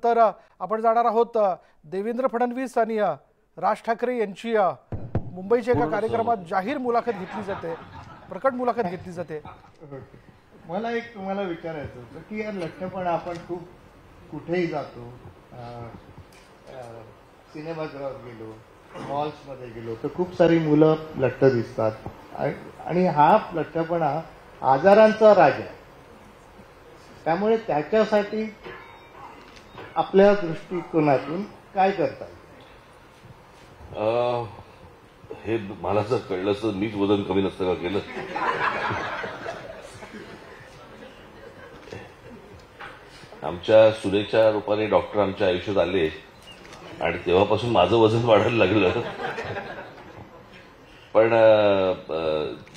त्यानंतर आपण जाणार आहोत देवेंद्र फडणवीस आणि राज ठाकरे यांची मुंबईच्या एका कार्यक्रमात जाहीर मुलाखत घेतली जाते, प्रकट मुलाखत घेतली जाते। मला एक तुम्हाला विचारायचं होतं की या लठ्ठपणा आपण खूप कुठेही जातो, सिनेमागृहात गेलो, मॉल्समध्ये गेलो तर खूप सारी मुलं लठ्ठ दिसतात आणि हा लठ्ठपणा आजारांचा राजा आहे। त्यामुळे त्याच्यासाठी आपल्या दृष्टिकोनातून काय करता येईल? हे मला जर कळलं असतं मीच वजन कमी नसतं का केलं। आमच्या सुनेच्या रूपाने डॉक्टर आमच्या आयुष्यात आले आणि तेव्हापासून माझं वजन वाढायला लागलं। पण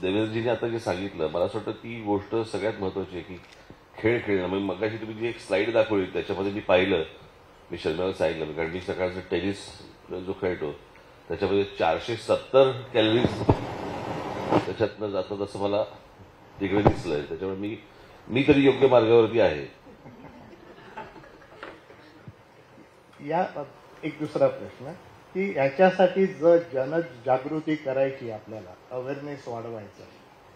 देवेंद्रजींनी आता जे सांगितलं मला असं वाटतं ती गोष्ट सगळ्यात महत्वाची आहे की खेळ खेळणं। म्हणजे मगाशी तुम्ही जी एक स्लाइड दाखवली त्याच्यामध्ये मी पाहिलं, मी शर्मिला सांगितलं कारण मी सकाळचं टेनिस जो खेळतो त्याच्यामध्ये 470 कॅलरीज त्याच्यातनं जातात असं मला तिकडे दिसलंय। त्याच्यामुळे मी तरी योग्य मार्गावरती आहे। या एक दुसरा प्रश्न की याच्यासाठी जर जनजागृती करायची, आपल्याला अवेअरनेस वाढवायचा,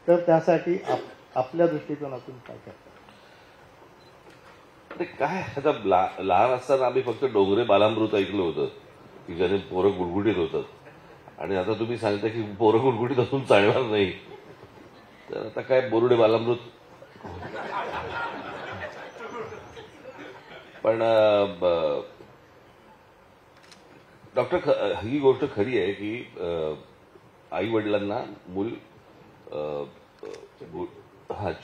तर त्यासाठी आपल्या दृष्टिकोनातून काय करतात? काय आता लहान असताना आम्ही फक्त डोंगरे बालामृत ऐकलं होतं की ज्याने पोरं गुडगुडीत होतात आणि आता तुम्ही सांगता की पोरं गुडगुडीत असून चालणार नाही, तर आता काय बोरुडे बालामृत। पण डॉक्टर ही गोष्ट खरी आहे की आई वडिलांना मूल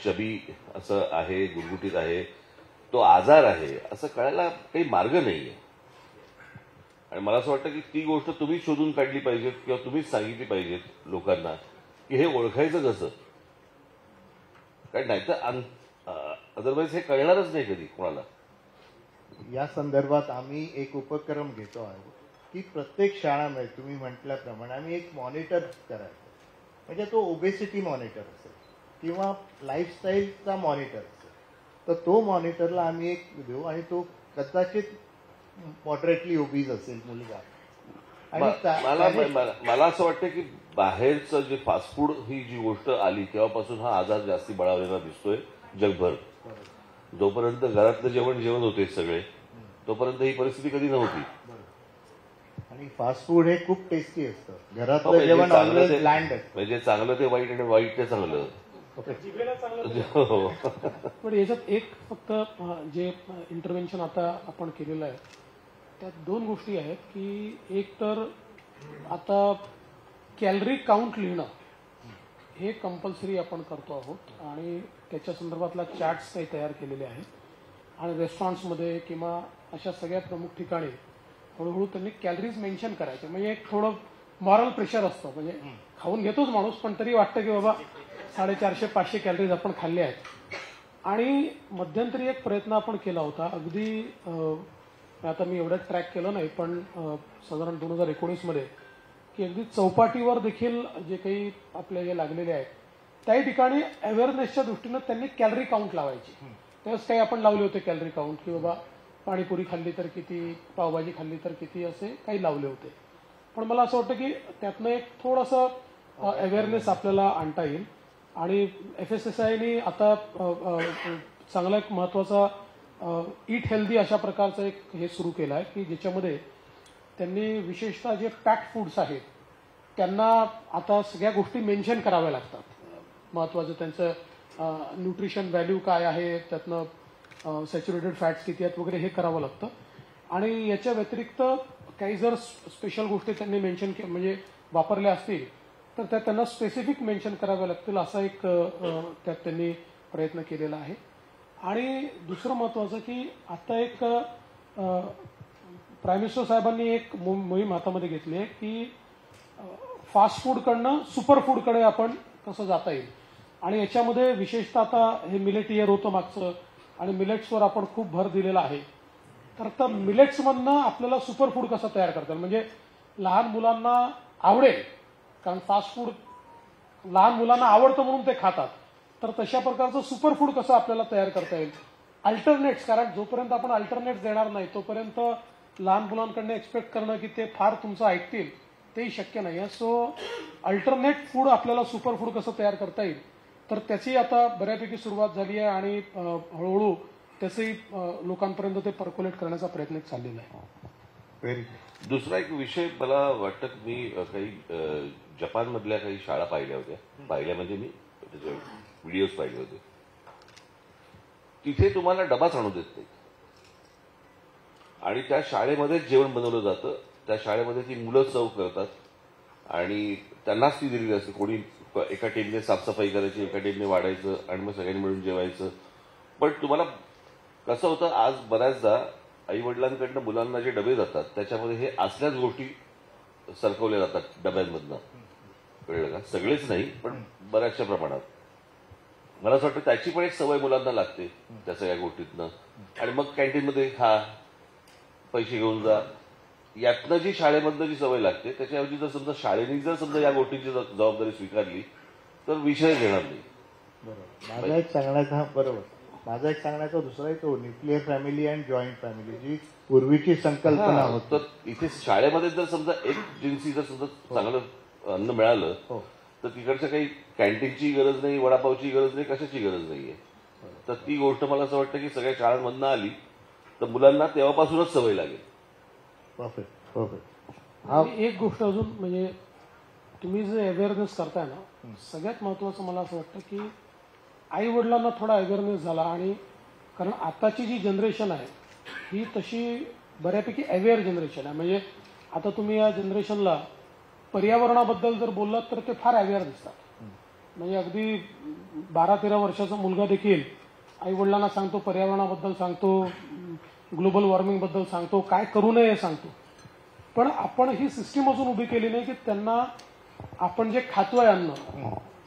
चबी असं आहे, गुडगुटीत आहे, तो आजार आहे असं कळायला काही मार्ग नाहीये। आणि मला असं वाटतं की ती गोष्ट तुम्ही शोधून काढली पाहिजे किंवा तुम्हीच सांगितली पाहिजेत लोकांना की हे ओळखायचं कसं, कारण नाहीतर अदरवाईज हे कळणारच नाही कधी कोणाला। या संदर्भात आम्ही एक उपक्रम घेतो आहे की प्रत्येक शाळांमध्ये तुम्ही म्हटल्याप्रमाणे आम्ही एक मॉनिटर करायचं, म्हणजे तो ओबेसिटी मॉनिटर असेल किंवा लाईफस्टाईलचा मॉनिटर असेल, तर तो मॉनिटरला आम्ही एक देऊ आणि तो कदाचित मॉडरेटली ओबीज असेल मुलगा। आणि मला असं वाटतं की बाहेरचं जे फास्ट फूड ही जी गोष्ट आली तेव्हापासून हा आजार जास्ती बळावलेला दिसतोय जगभर। जोपर्यंत घरातलं जेवण होते सगळे तोपर्यंत ही परिस्थिती कधी नव्हती। आणि फास्ट फूड हे खूप टेस्टी असतं, घरातलं जेवण ऑलवेज ब्लँड असतं, म्हणजे चांगलं ते वाईट आणि वाईट ते चांगलं। पण याच्यात एक फक्त जे इंटरव्हेन्शन आता आपण केलेलं आहे त्यात दोन गोष्टी आहेत की एक तर आता कॅलरी काउंट लिहिणं हे कंपल्सरी आपण करतो आहोत आणि त्याच्या संदर्भातला चार्ट्स काही तयार केलेले आहेत आणि रेस्टॉरंट्समध्ये किंवा अशा सगळ्या प्रमुख ठिकाणी हळूहळू त्यांनी कॅलरीज मेन्शन करायचे। म्हणजे एक थोडं मॉरल प्रेशर असतं, म्हणजे खाऊन घेतोच माणूस पण तरी वाटतं की बाबा 450-500 कॅलरीज आपण खाल्ले आहेत। आणि मध्यंतरी एक प्रयत्न आपण केला होता, अगदी आता मी एवढ्यात ट्रॅक केलं नाही पण साधारण 2019 मध्ये की अगदी चौपाटीवर देखील जे काही आपले जे लागलेले आहेत त्याही ठिकाणी अवेअरनेसच्या दृष्टीनं त्यांनी कॅलरी काउंट लावायची। त्यावेळेस काही आपण लावले होते कॅलरी काउंट की बाबा पाणीपुरी खाल्ली तर किती, पावभाजी खाल्ली तर किती, असे काही लावले होते। पण मला असं वाटतं की त्यातनं एक थोडंसं अवेअरनेस आपल्याला आणता येईल आणि FSSAIने आता चांगला एक महत्वाचा ईट हेल्दी अशा प्रकारचं एक हे सुरू केलं आहे की ज्याच्यामध्ये त्यांनी विशेषतः जे पॅक्ड फूड्स आहेत त्यांना आता सगळ्या गोष्टी मेन्शन कराव्या लागतात। महत्वाचं त्यांचं न्यूट्रिशन व्हॅल्यू काय आहे, त्यातनं सॅच्युरेटेड फॅट्स किती आहेत वगैरे हे करावं लागतं। आणि याच्या व्यतिरिक्त काही जर स्पेशल गोष्टी त्यांनी मेन्शन म्हणजे वापरल्या असतील तर त्या त्यांना स्पेसिफिक मेन्शन कराव्या लागतील, असा एक त्यात त्यांनी प्रयत्न केलेला आहे। आणि दुसरं महत्वाचं की आता एक प्राईम मिनिस्टर साहेबांनी एक मोहीम हातामध्ये घेतली आहे की फास्ट फूडकडनं सुपर फूडकडे आपण कसं जाता येईल। आणि याच्यामध्ये विशेषतः आता हे मिलेट इयर होतं मागचं आणि मिलेट्सवर आपण खूप भर दिलेला आहे, तर आता मिलेट्समधनं आपल्याला सुपर फूड कसं तयार करता येईल, म्हणजे लहान मुलांना आवडेल, कारण फास्ट फूड लहान मुलांना आवडतं म्हणून ते खातात, तर तशा प्रकारचं सुपर फूड कसं आपल्याला तयार करता येईल अल्टरनेट्स, कारण जोपर्यंत आपण अल्टरनेट्स देणार नाही तोपर्यंत लहान मुलांकडनं एक्सपेक्ट करणं की ते फार तुमचं ऐकतील तेही शक्य नाही आहे. सो अल्टरनेट फूड आपल्याला सुपर फूड कसं तयार करता येईल तर त्याची आता बऱ्यापैकी सुरुवात झाली आहे आणि हळूहळू त्याचंही लोकांपर्यंत ते पर्क्युलेट करण्याचा प्रयत्न चाललेला आहे. व्हेरी दुसरा एक विषय मला वाटतं की मी काही जपानमधल्या काही शाळा पाहिल्या होत्या. पाहिल्या म्हणजे मी त्याचे व्हिडिओज पाहिले होते. तिथे तुम्हाला डबाच आणू देत नाही आणि त्या शाळेमध्येच जेवण बनवलं जातं. त्या शाळेमध्ये ती मुलं सर्व करतात आणि त्यांनाच ती दिलेली असते. कोणी एका टीमने साफसफाई करायची, एका टीमने वाढायचं आणि मग सगळ्यांनी मिळून जेवायचं. पण तुम्हाला कसं होतं, आज बऱ्याचदा आई वडिलांकडनं मुलांना जे डबे जातात त्याच्यामध्ये हे असल्याच गोष्टी सरकवल्या जातात डब्यांमधनं. कळलं का? सगळेच नाही पण बऱ्याचशा प्रमाणात. मला असं वाटतं त्याची पण एक सवय मुलांना लागते त्या सगळ्या गोष्टीतनं. आणि मग कॅन्टीनमध्ये खा, पैसे घेऊन जा, यातनं जी शाळेमधनं जी सवय लागते त्याच्याऐवजी जर समजा शाळेने जर समजा या गोष्टींची जबाबदारी स्वीकारली तर विषय घेणार नाही. बरोबर. माझा एक सांगण्याचा दुसरा तो nuclear family and joint family जी पूर्वीची संकल्पना होती. तर इथे शाळेमध्ये जर समजा एक जिन्सी जर समजा चांगलं अन्न मिळालं तर तिकडच्या काही कॅन्टीनची गरज नाही, वडापावची गरज नाही, कशाची गरज नाहीये. तर ती गोष्ट मला असं वाटतं की सगळ्या शाळांमधनं आली तर मुलांना तेव्हापासूनच सवय लागेल. Perfect perfect. आणि एक गोष्ट अजून म्हणजे तुम्ही जे अवेअरनेस करताय ना, सगळ्यात महत्वाचं मला असं वाटतं की आई वडिलांना थोडा अवेअरनेस झाला. आणि कारण आताची जी जनरेशन आहे ही तशी बऱ्यापैकी अवेअर जनरेशन आहे. म्हणजे आता तुम्ही या जनरेशनला पर्यावरणाबद्दल जर बोललात तर ते फार अवेअर दिसतात. म्हणजे अगदी 12-13 वर्षाचा मुलगा देखील आई वडिलांना सांगतो, पर्यावरणाबद्दल सांगतो, ग्लोबल वॉर्मिंगबद्दल सांगतो, काय करू नये सांगतो. पण आपण ही सिस्टीम अजून उभी केली नाही की त्यांना आपण जे खातोय अन्न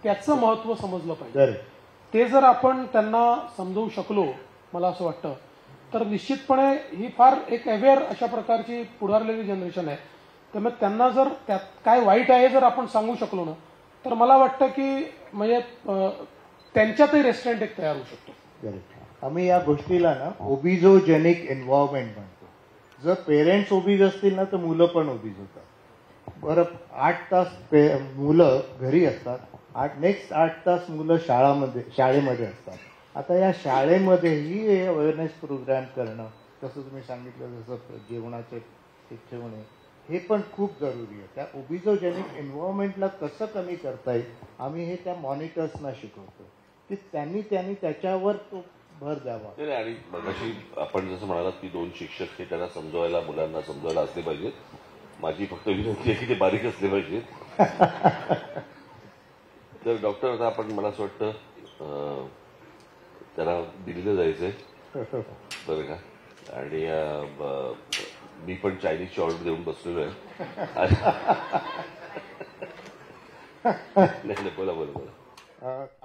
त्याचं महत्व समजलं पाहिजे. ते जर आपण त्यांना समजवू शकलो मला असं वाटतं तर निश्चितपणे ही फार एक अवेअर अशा प्रकारची पुढारलेली जनरेशन आहे. त्यामुळे त्यांना जर त्यात काय वाईट आहे जर आपण सांगू शकलो ना तर मला वाटतं की म्हणजे त्यांच्यातही रेस्टॉरंट एक तयार होऊ शकतो. आम्ही या गोष्टीला ना ओबिझोजेनिक एन्व्हायरमेंट म्हणतो. जर पेरेंट्स ओबीज असतील ना तर मुलं पण ओबीज होतात. बरं, 8 तास मुलं घरी असतात, नेक्स्ट 8 तास मुलं शाळेमध्ये असतात. आता या शाळेमध्येही अवेअरनेस प्रोग्राम करणं, जसं तुम्ही सांगितलं जसं जेवणाचे ठेवणे, हे पण खूप जरुरी आहे. त्या ओबिझोजेनिक एन्व्हायरमेंटला कसं कमी करता येईल आम्ही हे त्या मॉनिटर्सना शिकवतो की त्यांनी त्याच्यावर तो भर द्यावा. आणि मगाशी आपण जसं म्हणालात की 2 शिक्षक हे त्यांना समजवायला, मुलांना समजवायला असले पाहिजेत. माझी फक्त विनंती आहे की ते बारीक असले पाहिजेत. तर डॉक्टर, आता आपण मला असं वाटतं त्याला दिल्लीला जायचंय बरं का. आणि मी पण चायनीजची ऑर्डर देऊन बसलेलो आहे. नाही बोला बोला बोला.